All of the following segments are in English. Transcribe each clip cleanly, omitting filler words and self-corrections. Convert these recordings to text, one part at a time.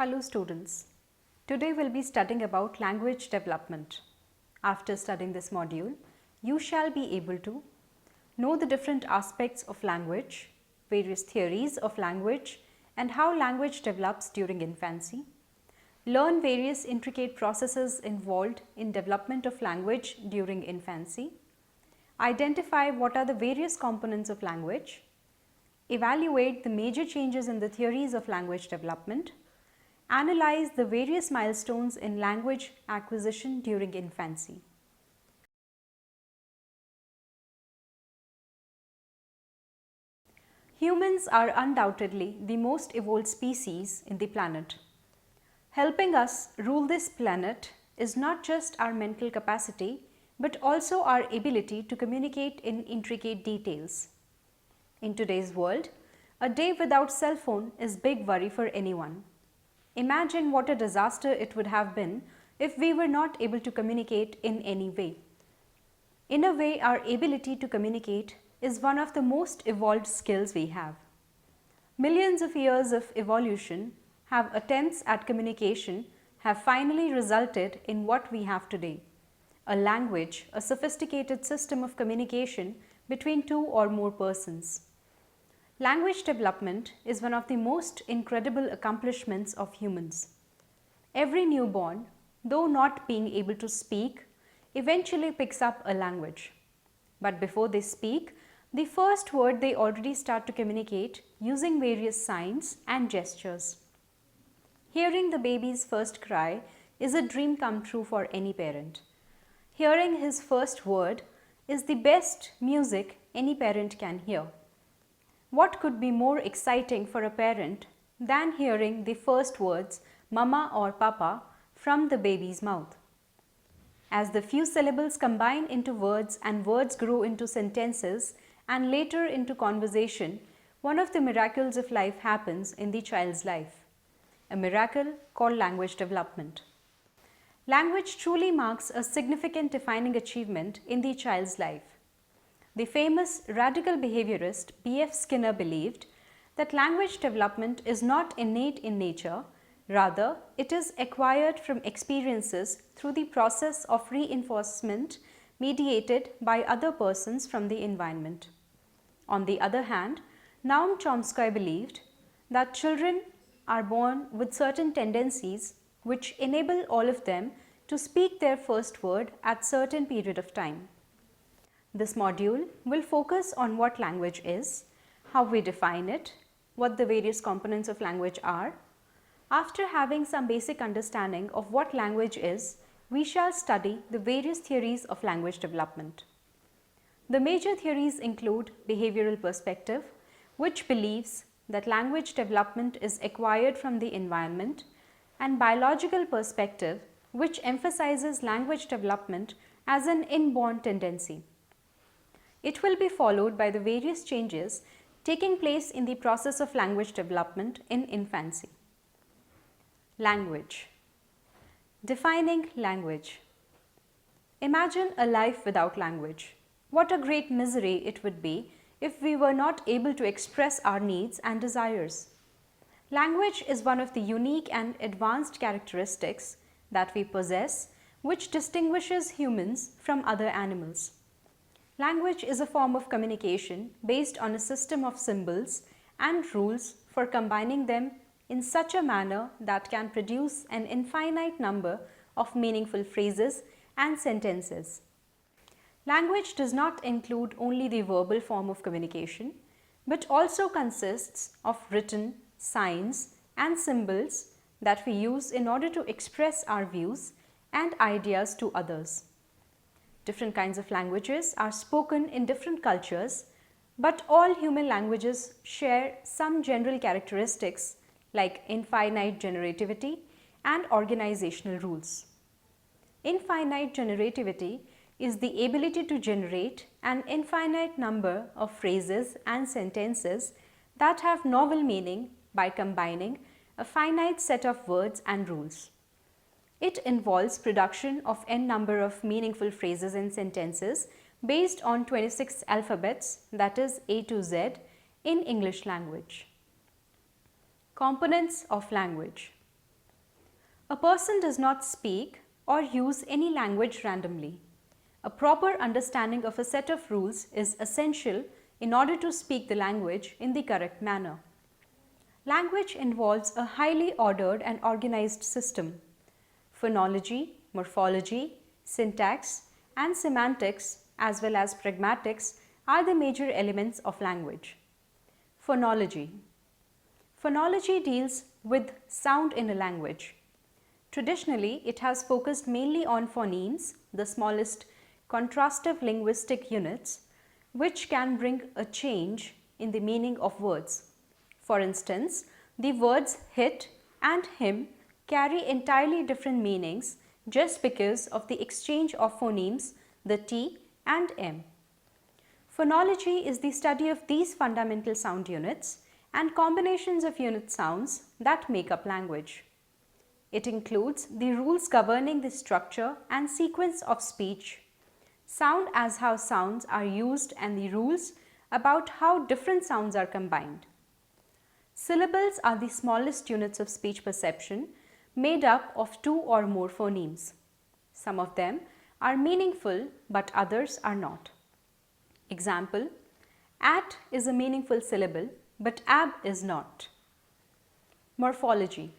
Hello students. Today we'll be studying about language development. After studying this module, you shall be able to know the different aspects of language, various theories of language and how language develops during infancy, learn various intricate processes involved in development of language during infancy, identify what are the various components of language, evaluate the major changes in the theories of language development, analyze the various milestones in language acquisition during infancy. Humans are undoubtedly the most evolved species in the planet. Helping us rule this planet is not just our mental capacity, but also our ability to communicate in intricate details. In today's world, a day without cell phone is big worry for anyone. Imagine what a disaster it would have been if we were not able to communicate in any way. In a way, our ability to communicate is one of the most evolved skills we have. Millions of years of evolution have attempts at communication have finally resulted in what we have today. A language, a sophisticated system of communication between two or more persons. Language development is one of the most incredible accomplishments of humans. Every newborn, though not being able to speak, eventually picks up a language. But before they speak, the first word they already start to communicate using various signs and gestures. Hearing the baby's first cry is a dream come true for any parent. Hearing his first word is the best music any parent can hear. What could be more exciting for a parent than hearing the first words mama or papa from the baby's mouth? As the few syllables combine into words and words grow into sentences and later into conversation, one of the miracles of life happens in the child's life. A miracle called language development. Language truly marks a significant defining achievement in the child's life. The famous radical behaviorist B.F. Skinner believed that language development is not innate in nature, rather it is acquired from experiences through the process of reinforcement mediated by other persons from the environment. On the other hand, Noam Chomsky believed that children are born with certain tendencies which enable all of them to speak their first word at certain period of time. This module will focus on what language is, how we define it, what the various components of language are. After having some basic understanding of what language is, we shall study the various theories of language development. The major theories include behavioral perspective, which believes that language development is acquired from the environment, and biological perspective, which emphasizes language development as an inborn tendency. It will be followed by the various changes taking place in the process of language development in infancy. Language. Defining language. Imagine a life without language. What a great misery it would be if we were not able to express our needs and desires. Language is one of the unique and advanced characteristics that we possess which distinguishes humans from other animals. Language is a form of communication based on a system of symbols and rules for combining them in such a manner that can produce an infinite number of meaningful phrases and sentences. Language does not include only the verbal form of communication, but also consists of written, signs and symbols that we use in order to express our views and ideas to others. Different kinds of languages are spoken in different cultures, but all human languages share some general characteristics like infinite generativity and organizational rules. Infinite generativity is the ability to generate an infinite number of phrases and sentences that have novel meaning by combining a finite set of words and rules. It involves production of n number of meaningful phrases and sentences based on 26 alphabets, that is A to Z, in English language. Components of language. A person does not speak or use any language randomly. A proper understanding of a set of rules is essential in order to speak the language in the correct manner. Language involves a highly ordered and organized system. Phonology, morphology, syntax, and semantics, as well as pragmatics, are the major elements of language. Phonology. Phonology deals with sound in a language. Traditionally, it has focused mainly on phonemes, the smallest contrastive linguistic units, which can bring a change in the meaning of words. For instance, the words hit and him carry entirely different meanings just because of the exchange of phonemes, the T and M. Phonology is the study of these fundamental sound units and combinations of unit sounds that make up language. It includes the rules governing the structure and sequence of speech, sound as how sounds are used, and the rules about how different sounds are combined. Syllables are the smallest units of speech perception, made up of two or more phonemes. Some of them are meaningful, but others are not. Example: at is a meaningful syllable, but ab is not. Morphology.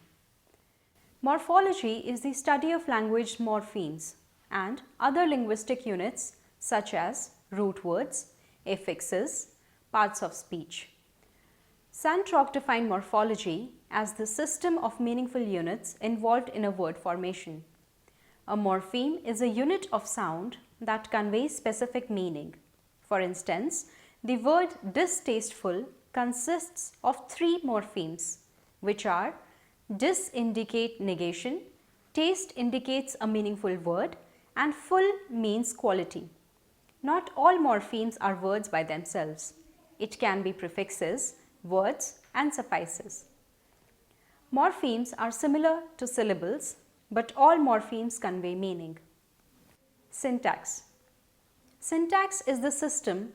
Morphology is the study of language morphemes and other linguistic units such as root words, affixes, parts of speech. Sandrock defined morphology as the system of meaningful units involved in a word formation. A morpheme is a unit of sound that conveys specific meaning. For instance, the word distasteful consists of three morphemes, which are dis indicate negation, taste indicates a meaningful word, and full means quality. Not all morphemes are words by themselves. It can be prefixes, words, and suffices. Morphemes are similar to syllables, but all morphemes convey meaning. Syntax. Syntax is the system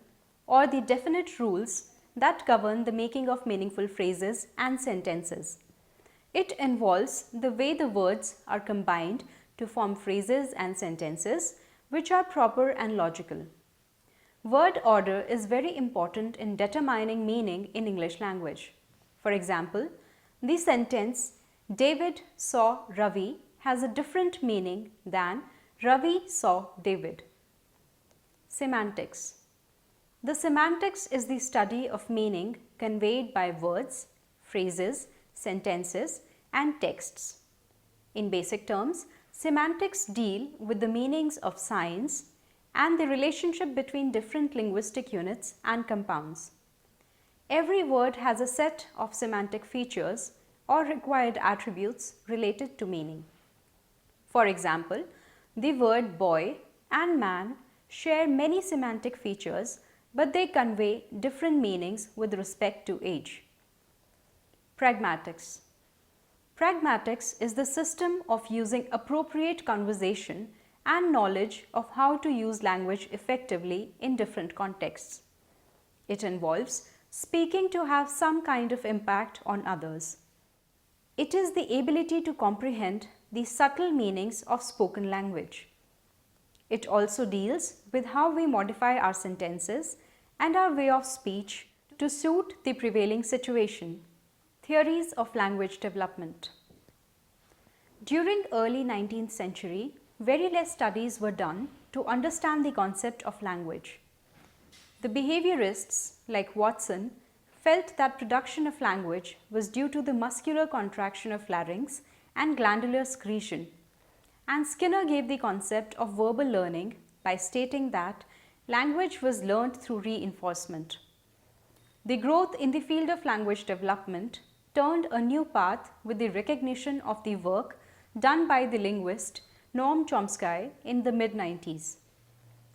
or the definite rules that govern the making of meaningful phrases and sentences. It involves the way the words are combined to form phrases and sentences which are proper and logical. Word order is very important in determining meaning in English language. For example, the sentence David saw Ravi has a different meaning than Ravi saw David. Semantics. The semantics is the study of meaning conveyed by words, phrases, sentences, and texts. In basic terms, semantics deal with the meanings of signs and the relationship between different linguistic units and compounds. Every word has a set of semantic features or required attributes related to meaning. For example, the word boy and man share many semantic features, but they convey different meanings with respect to age. Pragmatics. Pragmatics is the system of using appropriate conversation and knowledge of how to use language effectively in different contexts. It involves speaking to have some kind of impact on others. It is the ability to comprehend the subtle meanings of spoken language. It also deals with how we modify our sentences and our way of speech to suit the prevailing situation. Theories of language development. During early 19th century, very less studies were done to understand the concept of language. The behaviorists like Watson felt that production of language was due to the muscular contraction of larynx and glandular secretion, and Skinner gave the concept of verbal learning by stating that language was learned through reinforcement. The growth in the field of language development turned a new path with the recognition of the work done by the linguist Noam Chomsky in the mid-90s.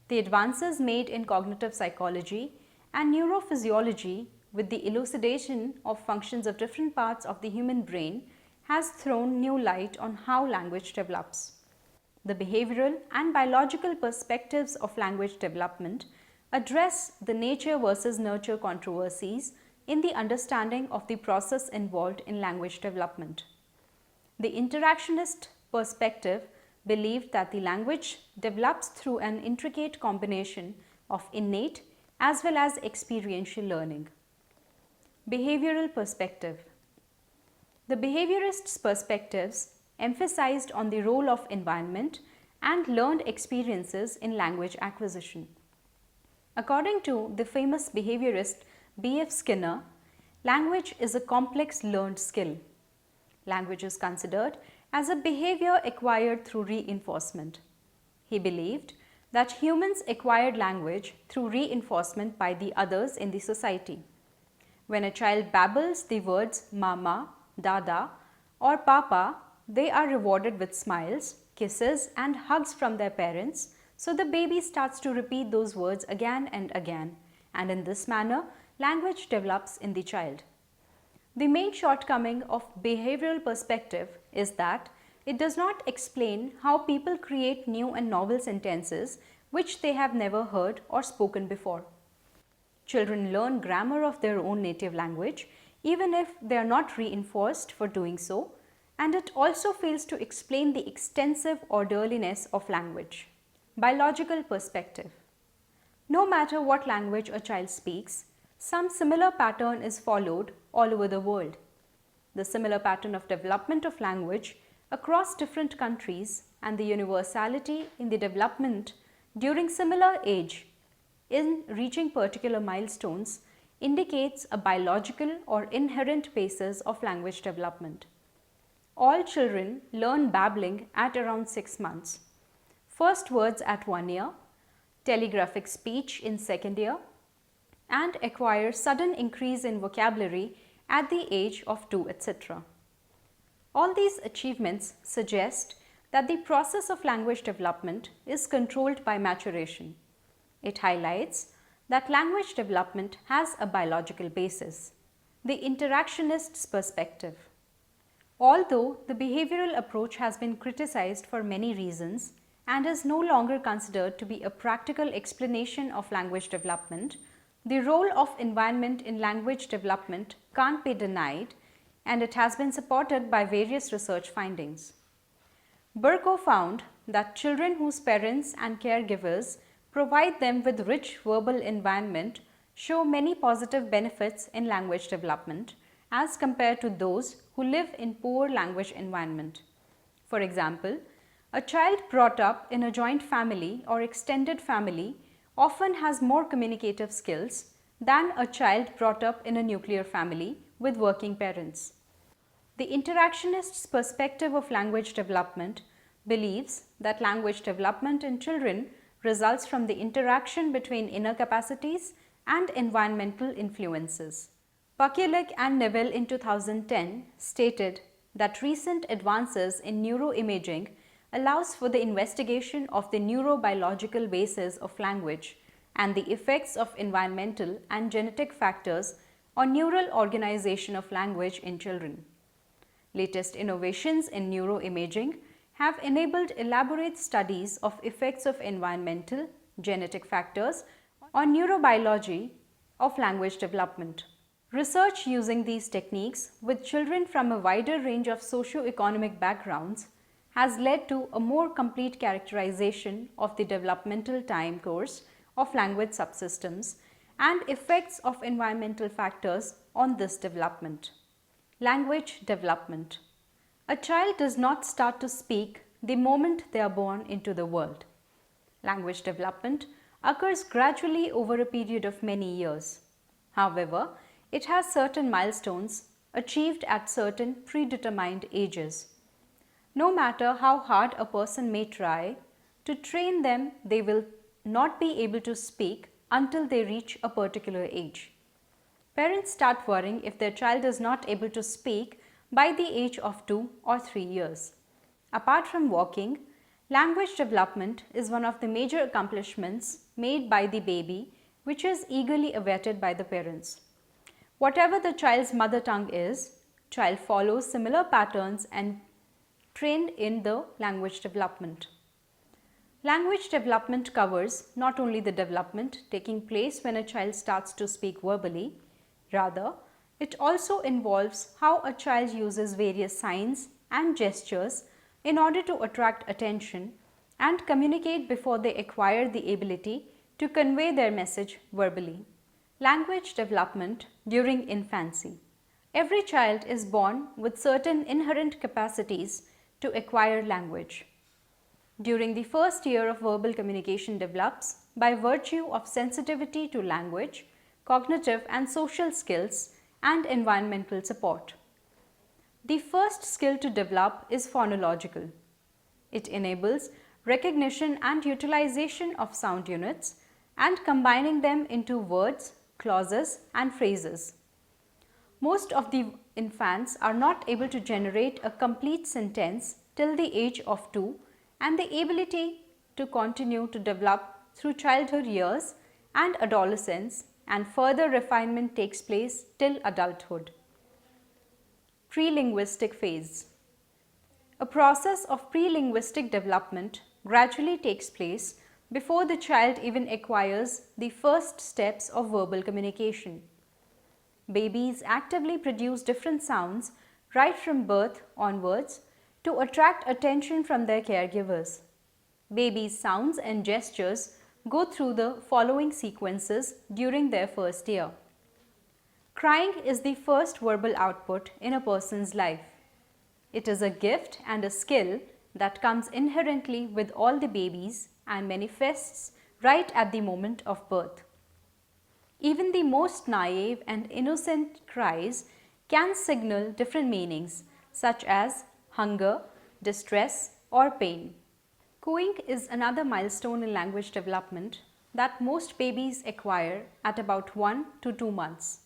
The advances made in cognitive psychology and neurophysiology with the elucidation of functions of different parts of the human brain has thrown new light on how language develops. The behavioral and biological perspectives of language development address the nature versus nurture controversies in the understanding of the process involved in language development. The interactionist perspective believed that the language develops through an intricate combination of innate as well as experiential learning. Behavioral perspective. The behaviorists' perspectives emphasized on the role of environment and learned experiences in language acquisition. According to the famous behaviorist B.F. Skinner, language is a complex learned skill. Language is considered as a behavior acquired through reinforcement. He believed that humans acquired language through reinforcement by the others in the society. When a child babbles the words mama, dada or papa, they are rewarded with smiles, kisses and hugs from their parents, so the baby starts to repeat those words again and again, and in this manner language develops in the child. The main shortcoming of behavioral perspective is that it does not explain how people create new and novel sentences which they have never heard or spoken before. Children learn grammar of their own native language even if they are not reinforced for doing so, and it also fails to explain the extensive orderliness of language. Biological perspective. No matter what language a child speaks, some similar pattern is followed all over the world. The similar pattern of development of language across different countries and the universality in the development during similar age in reaching particular milestones indicates a biological or inherent basis of language development. All children learn babbling at around 6 months, first words at 1 year, telegraphic speech in 2nd year, and acquire sudden increase in vocabulary at the age of 2, etc. All these achievements suggest that the process of language development is controlled by maturation. It highlights that language development has a biological basis. The interactionist's perspective. Although the behavioral approach has been criticized for many reasons and is no longer considered to be a practical explanation of language development, the role of environment in language development can't be denied, and it has been supported by various research findings. Burko found that children whose parents and caregivers provide them with rich verbal environment show many positive benefits in language development as compared to those who live in poor language environment. For example, a child brought up in a joint family or extended family often has more communicative skills than a child brought up in a nuclear family with working parents. The interactionist's perspective of language development believes that language development in children results from the interaction between inner capacities and environmental influences. Pakulik and Neville in 2010 stated that recent advances in neuroimaging allows for the investigation of the neurobiological basis of language and the effects of environmental and genetic factors on neural organization of language in children. Latest innovations in neuroimaging have enabled elaborate studies of effects of environmental, genetic factors on neurobiology of language development. Research using these techniques with children from a wider range of socio-economic backgrounds has led to a more complete characterization of the developmental time course of language subsystems and effects of environmental factors on this development. Language development. A child does not start to speak the moment they are born into the world. Language development occurs gradually over a period of many years. However, it has certain milestones achieved at certain predetermined ages. No matter how hard a person may try to train them, they will not be able to speak until they reach a particular age. Parents start worrying if their child is not able to speak by the age of 2 or 3 years. Apart from walking, language development is one of the major accomplishments made by the baby, which is eagerly awaited by the parents. Whatever the child's mother tongue is, child follows similar patterns and trained in the language development. Language development covers not only the development taking place when a child starts to speak verbally, rather, it also involves how a child uses various signs, and gestures in order to attract attention and communicate before they acquire the ability to convey their message verbally. Language development during infancy. Every child is born with certain inherent capacities to acquire language. During the first year of verbal communication develops by virtue of sensitivity to language, cognitive and social skills, and environmental support. The first skill to develop is phonological. It enables recognition and utilization of sound units and combining them into words, clauses, and phrases. Most of the infants are not able to generate a complete sentence till the age of 2, and the ability to continue to develop through childhood years and adolescence, and further refinement takes place till adulthood. Prelinguistic phase. A process of prelinguistic development gradually takes place before the child even acquires the first steps of verbal communication. Babies actively produce different sounds right from birth onwards to attract attention from their caregivers. Babies' sounds and gestures go through the following sequences during their first year. Crying is the first verbal output in a person's life. It is a gift and a skill that comes inherently with all the babies and manifests right at the moment of birth. Even the most naive and innocent cries can signal different meanings such as hunger, distress, or pain. Cooing is another milestone in language development that most babies acquire at about 1 to 2 months.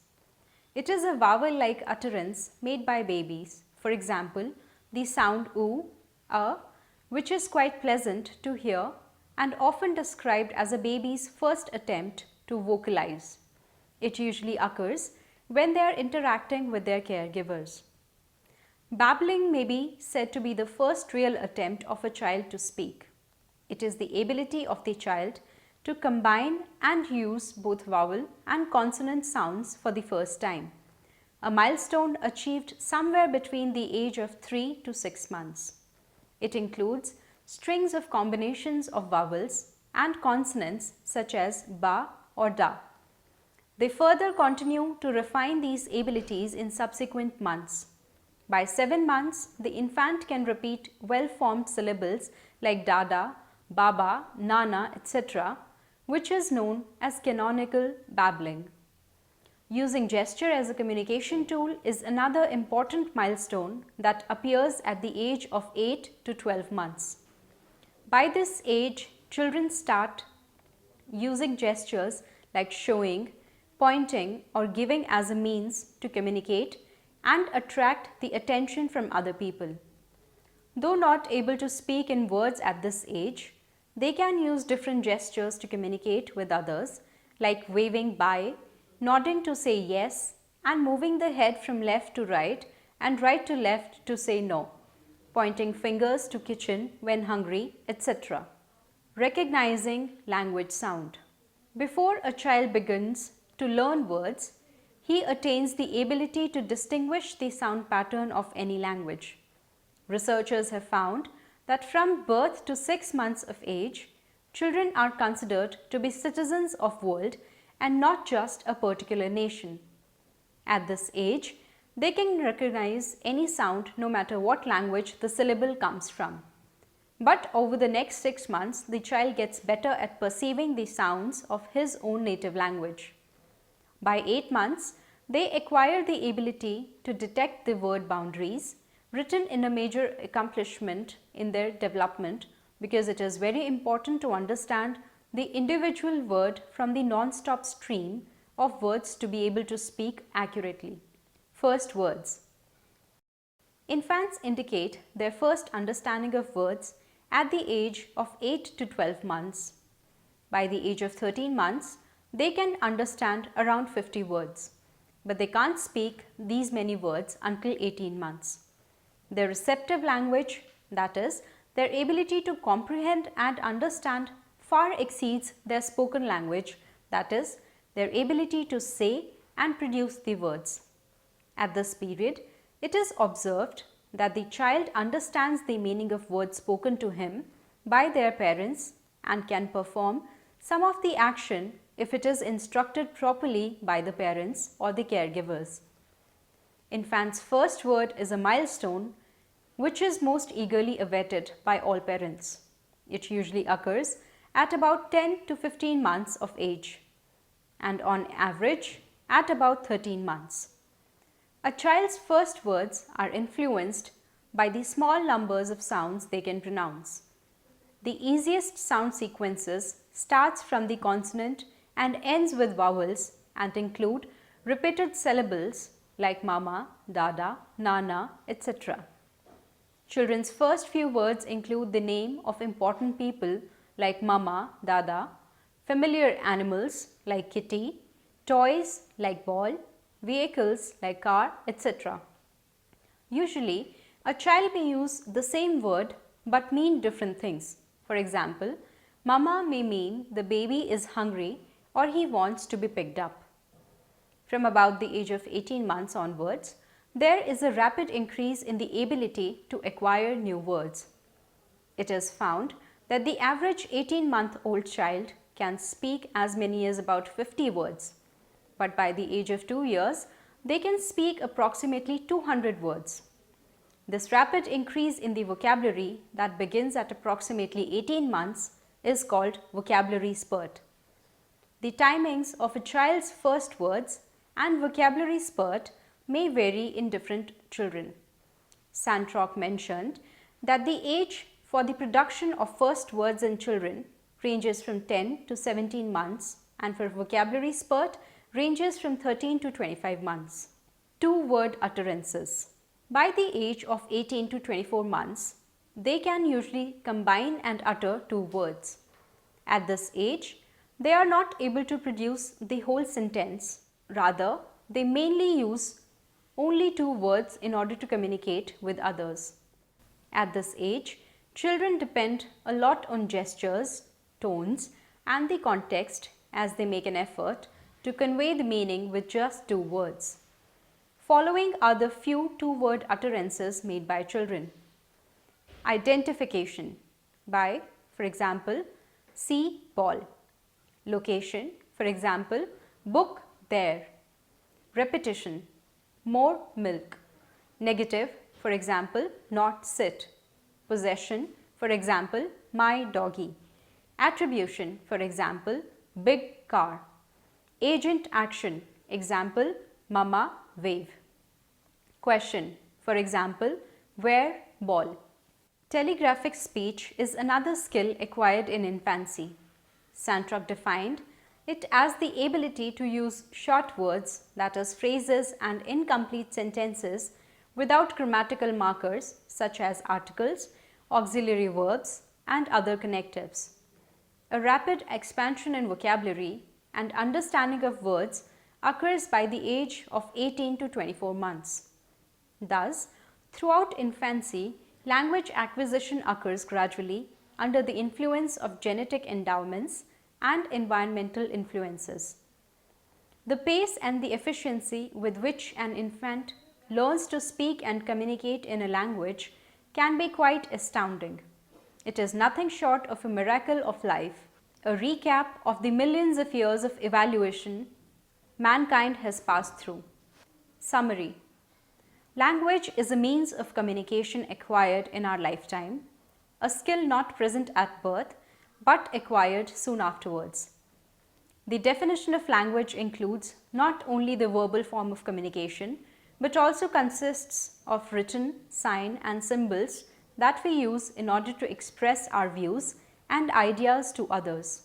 It is a vowel-like utterance made by babies, for example, the sound oo, which is quite pleasant to hear and often described as a baby's first attempt to vocalize. It usually occurs when they are interacting with their caregivers. Babbling may be said to be the first real attempt of a child to speak. It is the ability of the child to combine and use both vowel and consonant sounds for the first time, a milestone achieved somewhere between the age of 3 to 6 months. It includes strings of combinations of vowels and consonants such as ba or da. They further continue to refine these abilities in subsequent months. By 7 months, the infant can repeat well-formed syllables like dada, baba, nana, etc., which is known as canonical babbling. Using gesture as a communication tool is another important milestone that appears at the age of 8 to 12 months. By this age, children start using gestures like showing, pointing, or giving as a means to communicate and attract the attention from other people. Though not able to speak in words at this age, they can use different gestures to communicate with others, like waving bye, nodding to say yes, and moving the head from left to right and right to left to say no, pointing fingers to kitchen when hungry, etc. Recognizing language sound. Before a child begins to learn words, he attains the ability to distinguish the sound pattern of any language. Researchers have found that from birth to 6 months of age, children are considered to be citizens of the world and not just a particular nation. At this age, they can recognize any sound no matter what language the syllable comes from. But over the next 6 months, the child gets better at perceiving the sounds of his own native language. By 8 months, they acquire the ability to detect the word boundaries, written in a major accomplishment in their development, because it is very important to understand the individual word from the non-stop stream of words to be able to speak accurately. First words. Infants indicate their first understanding of words at the age of 8 to 12 months. By the age of 13 months, they can understand around 50 words, but they can't speak these many words until 18 months. Their receptive language, that is, their ability to comprehend and understand, far exceeds their spoken language, that is, their ability to say and produce the words. At this period, it is observed that the child understands the meaning of words spoken to him by their parents and can perform some of the action if it is instructed properly by the parents or the caregivers. Infant's first word is a milestone which is most eagerly awaited by all parents. It usually occurs at about 10 to 15 months of age and on average at about 13 months. A child's first words are influenced by the small numbers of sounds they can pronounce. The easiest sound sequences starts from the consonant and ends with vowels and include repeated syllables like mama, dada, nana, etc. Children's first few words include the name of important people like mama, dada, familiar animals like kitty, toys like ball, vehicles like car, etc. Usually, a child may use the same word but mean different things. For example, mama may mean the baby is hungry or he wants to be picked up. From about the age of 18 months onwards, there is a rapid increase in the ability to acquire new words. It is found that the average 18-month-old child can speak as many as about 50 words, but by the age of 2 years, they can speak approximately 200 words. This rapid increase in the vocabulary that begins at approximately 18 months is called vocabulary spurt. The timings of a child's first words and vocabulary spurt may vary in different children. Sandrock mentioned that the age for the production of first words in children ranges from 10 to 17 months and for vocabulary spurt ranges from 13 to 25 months. Two-word utterances. By the age of 18 to 24 months, they can usually combine and utter two words. At this age, they are not able to produce the whole sentence. Rather, they mainly use only two words in order to communicate with others. At this age, children depend a lot on gestures, tones, and the context as they make an effort to convey the meaning with just two words. Following are the few two-word utterances made by children. Identification by, for example, see ball. Location, for example, book there. Repetition, more milk. Negative, for example, not sit. Possession, for example, my doggy. Attribution, for example, big car. Agent action, example, mama wave. Question, for example, where ball. Telegraphic speech is another skill acquired in infancy. Sandrock defined it as the ability to use short words, that is phrases and incomplete sentences without grammatical markers such as articles, auxiliary verbs and other connectives. A rapid expansion in vocabulary and understanding of words occurs by the age of 18 to 24 months. Thus, throughout infancy, language acquisition occurs gradually under the influence of genetic endowments and environmental influences. The pace and the efficiency with which an infant learns to speak and communicate in a language can be quite astounding. It is nothing short of a miracle of life, a recap of the millions of years of evaluation mankind has passed through. Summary. Language is a means of communication acquired in our lifetime, a skill not present at birth but acquired soon afterwards. The definition of language includes not only the verbal form of communication but also consists of written, sign and symbols that we use in order to express our views and ideas to others.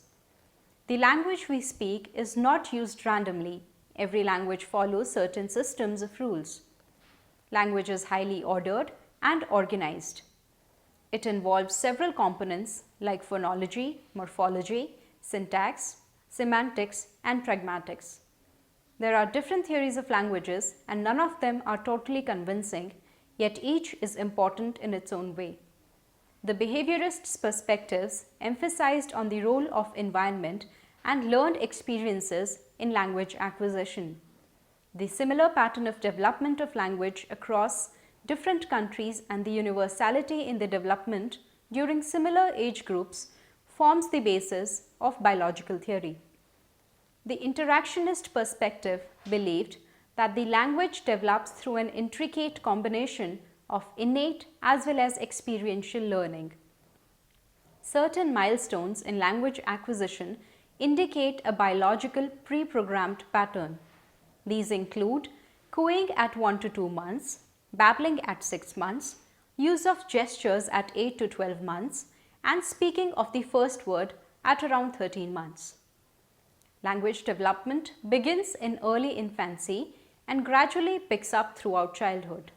The language we speak is not used randomly. Every language follows certain systems of rules. Language is highly ordered and organized. It involves several components like phonology, morphology, syntax, semantics, and pragmatics. There are different theories of languages and none of them are totally convincing, yet each is important in its own way. The behaviorists' perspectives emphasized on the role of environment and learned experiences in language acquisition. The similar pattern of development of language across different countries and the universality in the development during similar age groups forms the basis of biological theory. The interactionist perspective believed that the language develops through an intricate combination of innate as well as experiential learning. Certain milestones in language acquisition indicate a biological pre-programmed pattern. These include cooing at 1 to 2 months, babbling at 6 months, use of gestures at 8 to 12 months, and speaking of the first word at around 13 months. Language development begins in early infancy and gradually picks up throughout childhood.